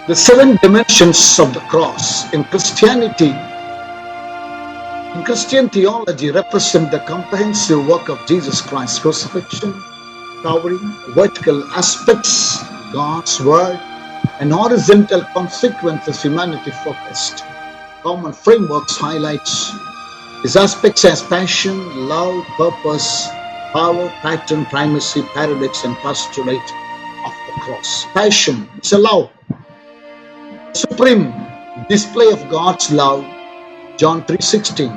The seven dimensions of the cross in Christianity, in Christian theology, represent the comprehensive work of Jesus Christ's crucifixion, covering vertical aspects, God's word, and horizontal consequences humanity focused. Common frameworks highlights these aspects as passion, love, purpose, power, pattern, primacy, paradox, and postulate of the cross. Passion, it's a love, supreme display of God's love. John 3:16.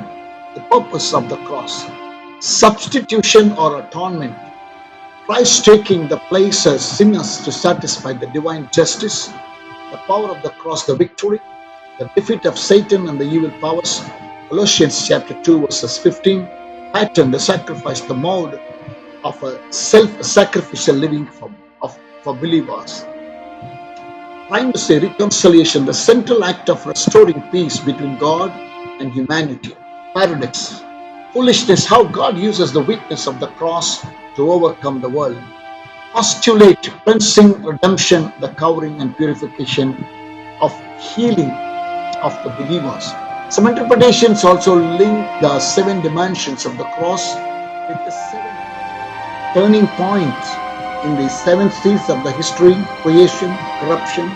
The purpose of the cross, substitution or atonement. Christ taking the place as sinners to satisfy the divine justice. The power of the cross, the victory, the defeat of Satan and the evil powers. Colossians chapter 2 verses 15. Pattern, the sacrifice, the mode of a self-sacrificial living for believers. Primacy, reconciliation, the central act of restoring peace between God and humanity. Paradox, foolishness, how God uses the weakness of the cross to overcome the world. Postulate, cleansing, redemption, the covering and purification of healing of the believers. Some interpretations also link the seven dimensions of the cross with the seven turning points in the seven seas of the history: creation, corruption,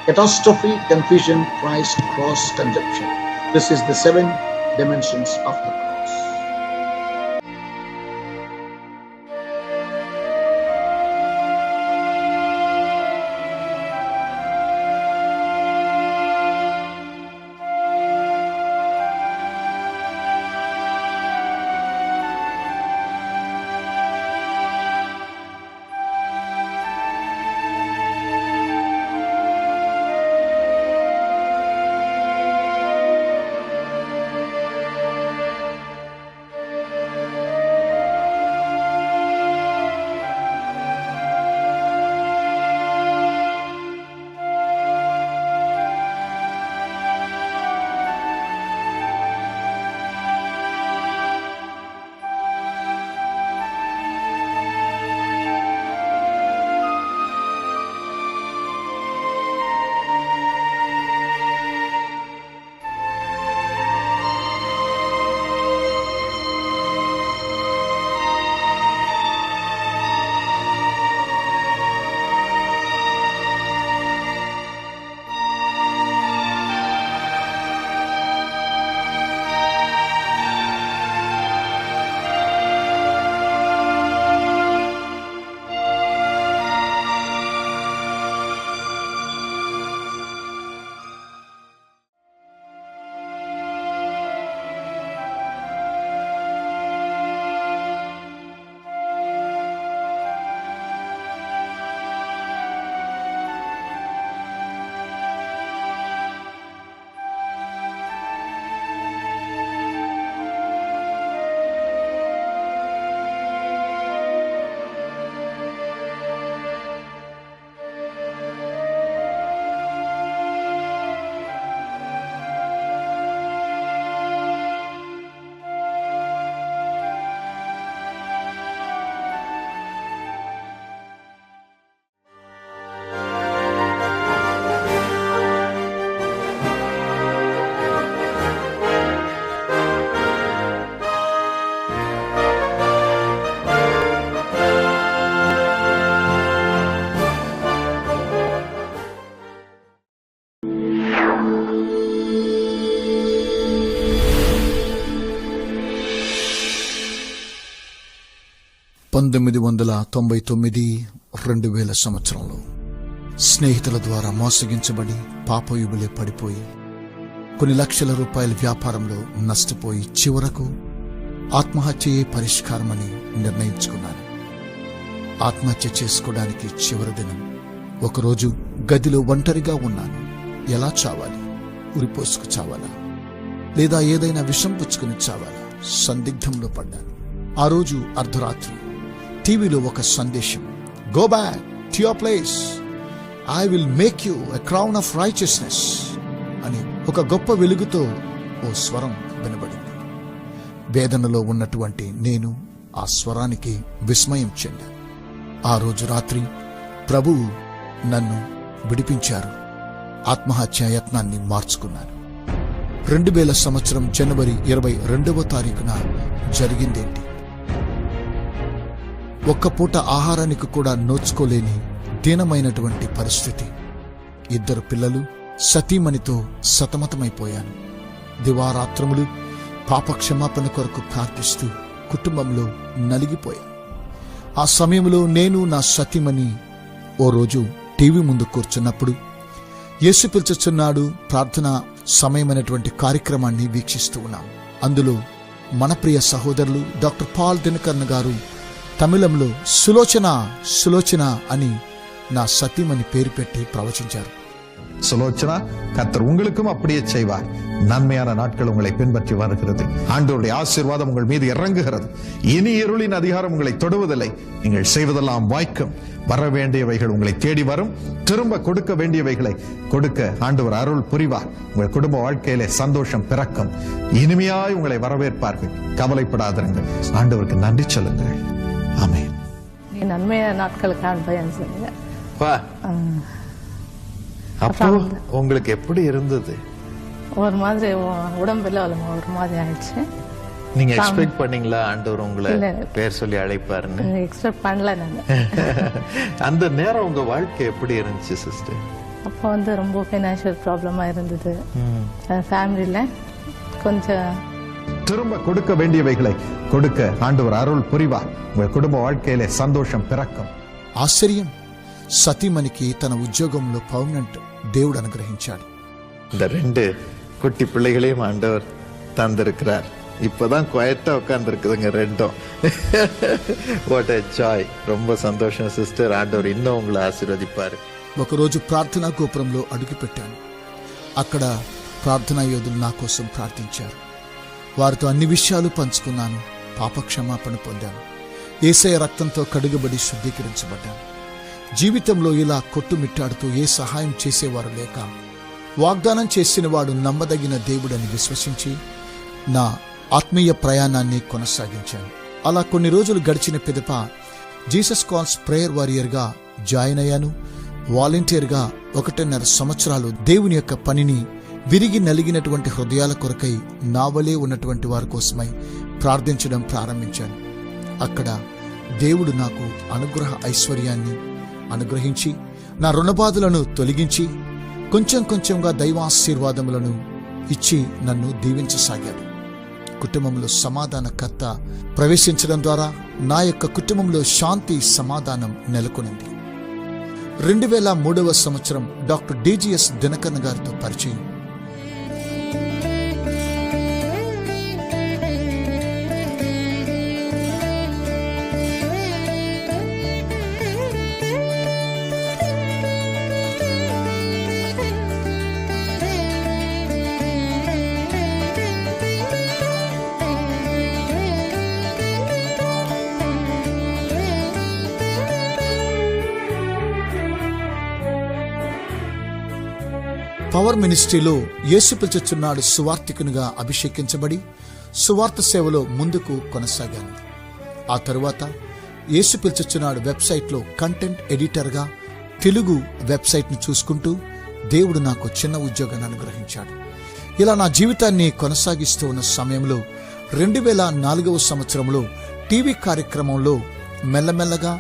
catastrophe, confusion, Christ, cross, conception. This is the seven dimensions of the cross. సంవత్సరంలో స్నేహితుల ద్వారా మోసగించబడి పాపయుబులే పడిపోయి కొన్ని లక్షల రూపాయల వ్యాపారంలో నష్టపోయి చివరకు ఆత్మహత్యయే పరిష్కారమని నిర్ణయించుకున్నాను. ఆత్మహత్య చేసుకోవడానికి చివరి దినం ఒకరోజు గదిలో ఒంటరిగా ఉన్నాను. ఎలా చావాలి? ఉరిపోసుకు చావాలా, లేదా ఏదైనా విషం పుచ్చుకుని చావాలా? సందిగ్ధంలో పడ్డాను. ఆ రోజు అర్ధరాత్రి టీవీలో ఒక సందేశం, go back to your place, I will make you a crown of righteousness అని ఒక గొప్ప వెలుగుతో ఓ స్వరం వినబడింది. వేదనలో ఉన్నటువంటి నేను ఆ స్వరానికి విస్మయం చెందాను. ఆ రోజు రాత్రి ప్రభువు నన్ను విడిపించారు. ఆత్మహత్యా యత్నాన్ని మార్చుకున్నాను. 2000 సంవత్సరం జనవరి 22వ తారీఖున జరిగిందేంటి? ఒక్క పూట ఆహారానికి కూడా నోచుకోలేని దీనమైనటువంటి పరిస్థితి. 2 పిల్లలు, సతీమణితో సతమతమైపోయాను. దివారాత్రములు పాపక్షమాపణ కొరకు ప్రార్థిస్తూ కుటుంబంలో నలిగిపోయాను. ఆ సమయంలో నేను, నా సతీమణి ఓ రోజు టీవీ ముందు కూర్చున్నప్పుడు యేసు పిలుచుచున్నాడు ప్రార్థన సమయమైనటువంటి కార్యక్రమాన్ని వీక్షిస్తూ ఉన్నాం. అందులో మన ప్రియ సహోదరులు డాక్టర్ పాల్ దినకరన్ గారు తమిళంలో సులోచన సులోచన అని నా సతీమణి పేరు పెట్టి ప్రవచించారు. சுலோச்சனா, கர்த்தர் உங்களுக்கும் அப்படியே செய்வார். நன்மையான நாட்கள் உங்களை பின்பற்றி வருகிறது. ஆண்டவருடைய ஆசீர்வாதம் உங்கள் மீது இறங்குகிறது. இனி இருளின் அதிகாரம் உங்களை தொடுவதில்லை. நீங்கள் செய்வதெல்லாம் வாய்க்கும். வர வேண்டியவைகள் உங்களை தேடி வரும். திரும்ப கொடுக்க வேண்டியவைகளை கொடுக்க ஆண்டவர் அருள் புரிவார். உங்கள் குடும்ப வாழ்க்கையிலே சந்தோஷம் பிறக்கும். இனிமையாய் உங்களை வரவேற்பார்கள். கவலைப்படாதிருங்கள். ஆண்டவருக்கு நன்றி சொல்லுங்கள். ஆமென். நன்மையான நாட்களுக்கான பயன் சொல்லுங்க. அப்போ உங்களுக்கு எப்படி இருந்தது? ஒரு மாதிரி உடம்புல ஒரு மாதிரி ஆயிடுச்சு. நீங்க எக்ஸ்பெக்ட் பண்ணீங்களா ஆண்டவர் உங்களை பேர் சொல்லி அழைப்பாருன்னு? எக்ஸ்பெக்ட் பண்ணல நான். அந்த நேரம் உங்க வாழ்க்கை எப்படி இருந்துச்சு சிஸ்டர்? அப்போ ரொம்ப ஃபைனான்சியல் ப்ராப்ளமா இருந்தது. ஃபேமிலியில கொஞ்சம் திரும்ப கொடுக்க வேண்டியவைகளை கொடுக்க ஆண்டவர் அருள் புரிவார். உங்க குடும்ப வாழ்க்கையிலே சந்தோஷம் பிறக்கும். ఆశ్చర్యం, సతీమణికి తన ఉద్యోగంలో పర్మనెంట్ దేవుడు అనుగ్రహించాడు. இந்த 2 குட்டி பிள்ளைகளையும் ஆண்டவர் தந்திருக்கிறார். இப்பதான் குவைட்டா உட்கார்ந்து இருக்குதுங்க 2. What a Joy. ரொம்ப சந்தோஷம் சிஸ்டர். ஆண்டவர் இன்னும் உங்களை ஆசீர்வதிப்பாரு. ఒకరోజు ప్రార్థనా గోపురంలో అడుగుపెట్టాను. అక్కడ ప్రార్థనా యోధులు నా కోసం ప్రార్థించారు. వారితో అన్ని విషయాలు పంచుకున్నాను. పాపక్షమాపణ పొందాను. యేసయ్య రక్తంతో కడుగబడి శుద్ధీకరించబడ్డాను. జీవితంలో ఇలా కొట్టుమిట్టాడుతూ ఏ సహాయం చేసేవారు లేక వాగ్దానం చేసినవాడు నమ్మదగిన దేవుడని విశ్వసించి నా ఆత్మీయ ప్రయాణాన్ని కొనసాగించాను. అలా కొన్ని రోజులు గడిచిన పిదప జీసస్ కాల్స్ ప్రేయర్ వారియర్గా జాయిన్ అయ్యాను. వాలంటీర్గా 1.5 సంవత్సరాలు దేవుని యొక్క పనిని విరిగి నలిగినటువంటి హృదయాల కొరకై నావలే ఉన్నటువంటి వారి కోసమై ప్రార్థించడం ప్రారంభించాను. అక్కడ దేవుడు నాకు అనుగ్రహ ఐశ్వర్యాన్ని అనుగ్రహించి నా రుణబాధలను తొలగించి కొంచెం కొంచెంగా దైవాశీర్వాదములను ఇచ్చి నన్ను దీవించసాగాడు. కుటుంబంలో సమాధానకర్త ప్రవేశించడం ద్వారా నా యొక్క కుటుంబంలో శాంతి సమాధానం నెలకొనింది. 2003వ సంవత్సరం డాక్టర్ డిజిఎస్ దినకరన్ గారితో పరిచయం. పవర్ మినిస్ట్రీలో యేసు పిలుచుచున్నాడు సువార్తికునిగా అభిషేకించబడి సువార్త సేవలో ముందుకు కొనసాగాను. ఆ తరువాత యేసు పిలుచుచున్నాడు వెబ్సైట్లో కంటెంట్ ఎడిటర్గా తెలుగు వెబ్సైట్ను చూసుకుంటూ దేవుడు నాకు చిన్న ఉద్యోగాన్ని అనుగ్రహించాడు. ఇలా నా జీవితాన్ని కొనసాగిస్తూ ఉన్న సమయంలో 2004వ సంవత్సరంలో టీవీ కార్యక్రమంలో మెల్లమెల్లగా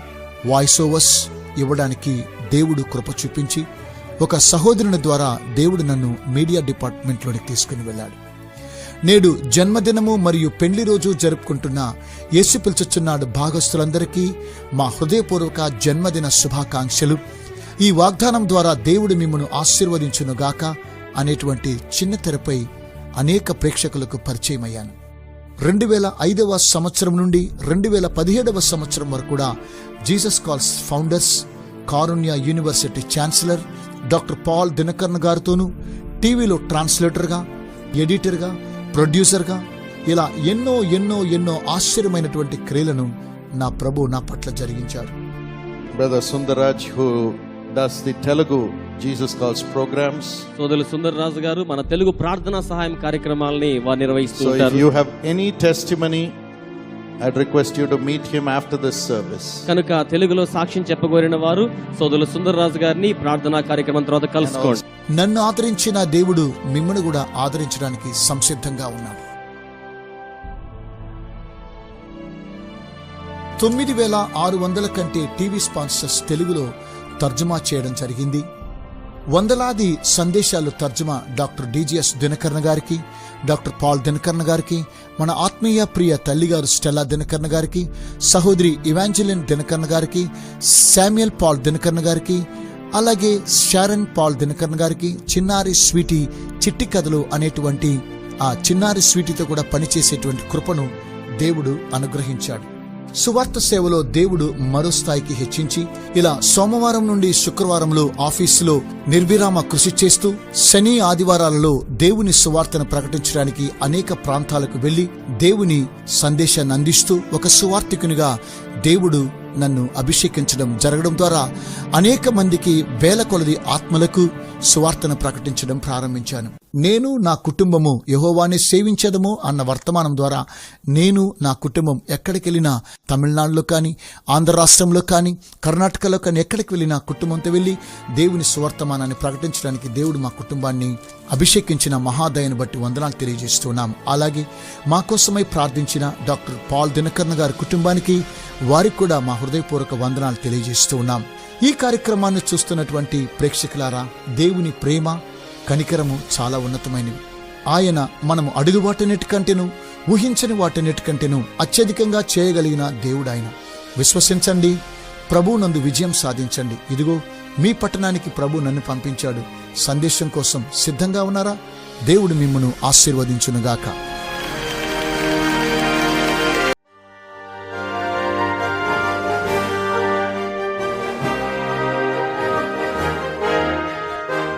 వాయిస్ ఓవర్స్ ఇవ్వడానికి దేవుడు కృప చూపించి ఒక సహోదరుని ద్వారా దేవుడు నన్ను మీడియా డిపార్ట్మెంట్లోకి తీసుకుని వెళ్ళాడు. నేడు జన్మదినము మరియు పెళ్లి రోజు జరుపుకుంటున్న యేసు పిలుచుచున్నాడు భాగస్తులందరికీ మా హృదయపూర్వక జన్మదిన శుభాకాంక్షలు. ఈ వాగ్దానం ద్వారా దేవుడు మిమ్మల్ని ఆశీర్వదించునుగాక అనేటువంటి చిన్న తెరపై అనేక ప్రేక్షకులకు పరిచయం అయ్యాను. 2005వ సంవత్సరం నుండి 2017వ సంవత్సరం వరకు కూడా Jesus calls founders, Karunya university chancellor doctor Paul Dhinakaran గారితోనూ టీవీలో ట్రాన్స్లేటర్గా, ఎడిటర్గా, ప్రొడ్యూసర్గా ఇలా ఎన్నో ఎన్నో ఎన్నో ఆశ్చర్యమైనటువంటి క్రియలను నా ప్రభు నా పట్ల జరిగించారు. Brother Sundarraj who does the Telugu Jesus Calls programs. సోదరులు సుందర్రాజు గారు మన తెలుగు ప్రార్థనా సహాయం కార్యక్రమాలని వారు నిర్వహిస్తూ So if ఉంటారు. you have any testimony, I'd request you to meet him after this service. కనుక తెలుగులో సాక్ష్యం చెప్పగోరిన వారు సోదరులు సుందర్రాజు గారిని ప్రార్థనా కార్యక్రమం తర్వాత కలుసుకోండి. నన్ను ఆదరించిన దేవుడు మిమ్మల్ని కూడా ఆదరించడానికి సంసిద్ధంగా ఉన్నాడు. 9600 కంటే టీవీ స్పాన్సర్స్ తెలుగులో తర్జుమా చేయడం జరిగింది. వందలాది సందేశాలు తర్జుమా డాక్టర్ డిజిఎస్ దినకరణ గారికి, డాక్టర్ పాల్ దినకరణ గారికి, మన ఆత్మీయ ప్రియ తల్లిగారు స్టెల్లా దినకరణ గారికి, సహోదరి ఇవాంజలిన్ దినకరణ గారికి, శామ్యుయల్ పాల్ దినకరణ గారికి, అలాగే షారన్ పాల్ దినకరణ గారికి, చిన్నారి స్వీటీ చిట్టి కథలు అనేటువంటి ఆ చిన్నారి స్వీటీతో కూడా పనిచేసేటువంటి కృపను దేవుడు అనుగ్రహించాడు. సువార్త సేవలో దేవుడు మరో స్థాయికి హెచ్చించి ఇలా సోమవారం నుండి శుక్రవారంలో ఆఫీసులో నిర్విరామ కృషి చేస్తూ శని ఆదివారాలలో దేవుని సువార్తను ప్రకటించడానికి అనేక ప్రాంతాలకు వెళ్లి దేవుని సందేశాన్ని అందిస్తూ ఒక సువార్తికునిగా దేవుడు నన్ను అభిషేకించడం జరగడం ద్వారా అనేక మందికి వేల కొలది ఆత్మలకు సువార్తను ప్రకటించడం ప్రారంభించాను. నేను నా కుటుంబము యెహోవానే సేవించదము అన్న వర్తమానం ద్వారా నేను నా కుటుంబం ఎక్కడికి వెళ్ళినా, తమిళనాడులో కానీ, ఆంధ్ర రాష్ట్రంలో కానీ, కర్ణాటకలో కానీ ఎక్కడికి వెళ్ళినా కుటుంబంతో వెళ్ళి దేవుని సువర్తమానాన్ని ప్రకటించడానికి దేవుడు మా కుటుంబాన్ని అభిషేకించిన మహాదయను బట్టి వందనాలు తెలియజేస్తున్నాం. అలాగే మా కోసమై ప్రార్థించిన డాక్టర్ పాల్ దినకరణ గారి కుటుంబానికి, వారికి కూడా మా హృదయపూర్వక వందనాలు తెలియజేస్తూ ఉన్నాం. ఈ కార్యక్రమాన్ని చూస్తున్నటువంటి ప్రేక్షకులారా, దేవుని ప్రేమ కనికరము చాలా ఉన్నతమైనవి. ఆయన మనము అడుగు వాటన్నిటికంటేను, ఊహించని వాటన్నిటికంటేను అత్యధికంగా చేయగలిగిన దేవుడు ఆయన. విశ్వసించండి, ప్రభు నందు విజయం సాధించండి. ఇదిగో మీ పట్టణానికి ప్రభు నన్ను పంపించాడు. సందేశం కోసం సిద్ధంగా ఉన్నారా? దేవుడు మిమ్మను ఆశీర్వదించునుగాక.